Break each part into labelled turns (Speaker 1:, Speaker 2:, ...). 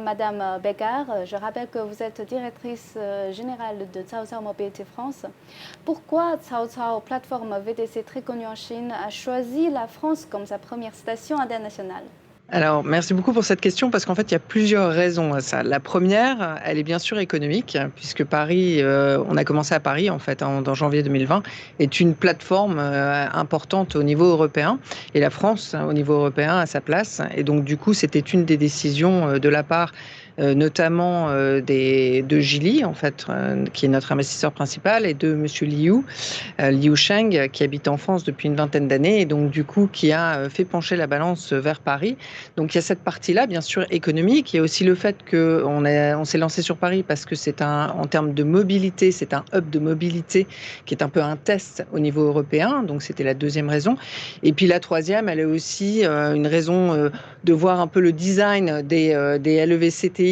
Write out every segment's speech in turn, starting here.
Speaker 1: Madame Beggar. Je rappelle que vous êtes directrice générale de Cao Cao Mobility France. Pourquoi Cao Cao, plateforme VTC très connue en Chine, a choisi la France comme sa première station internationale?
Speaker 2: Alors, merci beaucoup pour cette question parce qu'en fait, il y a plusieurs raisons à ça. La première, elle est bien sûr économique, puisque Paris, on a commencé à Paris en fait, dans janvier 2020, est une plateforme importante au niveau européen. Et la France, au niveau européen, a sa place. Et donc, du coup, c'était une des décisions de la part notamment de Geely, en fait, qui est notre investisseur principal, et de Monsieur Liu Sheng, qui habite en France depuis une vingtaine d'années, et donc du coup qui a fait pencher la balance vers Paris. Donc il y a cette partie-là, bien sûr, économique. Il y a aussi le fait qu'on s'est lancé sur Paris parce que en termes de mobilité, c'est un hub de mobilité qui est un peu un test au niveau européen. Donc c'était la deuxième raison. Et puis la troisième, elle est aussi une raison de voir un peu le design des LEVC TX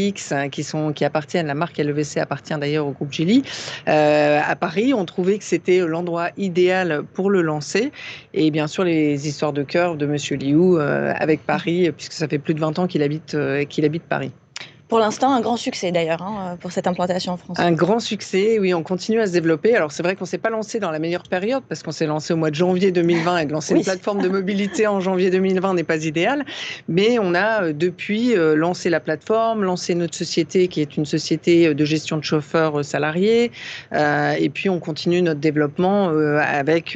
Speaker 2: qui appartiennent, la marque LEVC appartient d'ailleurs au groupe Geely. À Paris, on trouvait que c'était l'endroit idéal pour le lancer. Et bien sûr, les histoires de cœur de Monsieur Liu avec Paris, puisque ça fait plus de 20 ans qu'il habite Paris.
Speaker 3: Pour l'instant, un grand succès d'ailleurs pour cette implantation en France.
Speaker 2: Un grand succès, oui, on continue à se développer. Alors c'est vrai qu'on ne s'est pas lancé dans la meilleure période parce qu'on s'est lancé au mois de janvier 2020 et de lancer une plateforme de mobilité en janvier 2020 n'est pas idéal. Mais on a depuis lancé la plateforme, lancé notre société qui est une société de gestion de chauffeurs salariés. Et puis on continue notre développement avec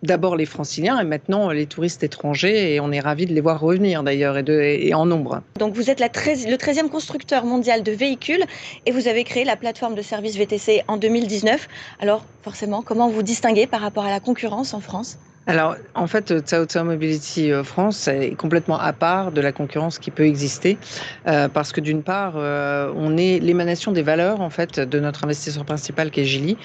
Speaker 2: d'abord les franciliens et maintenant les touristes étrangers, et on est ravis de les voir revenir d'ailleurs et en nombre.
Speaker 3: Donc vous êtes le 13e constructeur mondial de véhicules et vous avez créé la plateforme de services VTC en 2019. Alors forcément, comment vous distinguez par rapport à la concurrence en France ?
Speaker 2: Alors, en fait, Cao Cao Mobility France est complètement à part de la concurrence qui peut exister parce que d'une part, on est l'émanation des valeurs en fait de notre investisseur principal qui est Geely,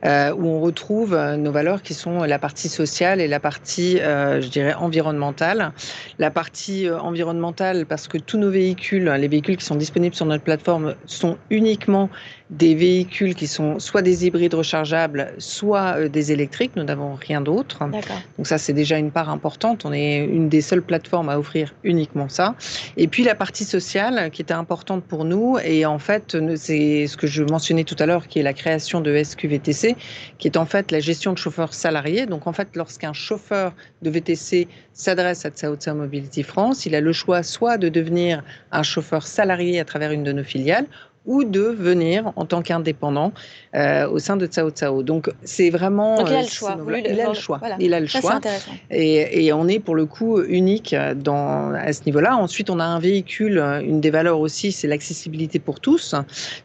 Speaker 2: où on retrouve nos valeurs qui sont la partie sociale et la partie, je dirais, environnementale. La partie environnementale parce que tous nos véhicules, les véhicules qui sont disponibles sur notre plateforme sont uniquement des véhicules qui sont soit des hybrides rechargeables, soit des électriques. Nous n'avons rien d'autre.
Speaker 3: D'accord.
Speaker 2: Donc ça, c'est déjà une part importante. On est une des seules plateformes à offrir uniquement ça. Et puis la partie sociale qui était importante pour nous. Et en fait, c'est ce que je mentionnais tout à l'heure, qui est la création de SQVTC, qui est en fait la gestion de chauffeurs salariés. Donc en fait, lorsqu'un chauffeur de VTC s'adresse à Cao Cao Mobility France, il a le choix soit de devenir un chauffeur salarié à travers une de nos filiales, ou de venir en tant qu'indépendant au sein de Cao Cao. Donc c'est vraiment...
Speaker 3: Donc il a le choix.
Speaker 2: Il a le choix.
Speaker 3: Voilà.
Speaker 2: Il a le
Speaker 3: Ça,
Speaker 2: choix.
Speaker 3: c'est intéressant.
Speaker 2: Et on est pour le coup unique à ce niveau-là. Ensuite, on a un véhicule, une des valeurs aussi, c'est l'accessibilité pour tous.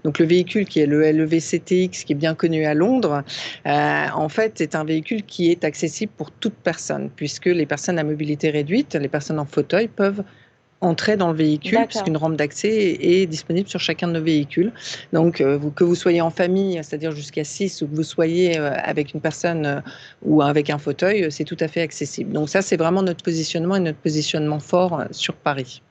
Speaker 2: Donc le véhicule qui est le LEVC TX, qui est bien connu à Londres, en fait, c'est un véhicule qui est accessible pour toute personne, puisque les personnes à mobilité réduite, les personnes en fauteuil peuvent entrer dans le véhicule, puisqu'une rampe d'accès est disponible sur chacun de nos véhicules. Donc, que vous soyez en famille, c'est-à-dire jusqu'à 6, ou que vous soyez avec une personne ou avec un fauteuil, c'est tout à fait accessible. Donc ça, c'est vraiment notre positionnement et notre positionnement fort sur Paris.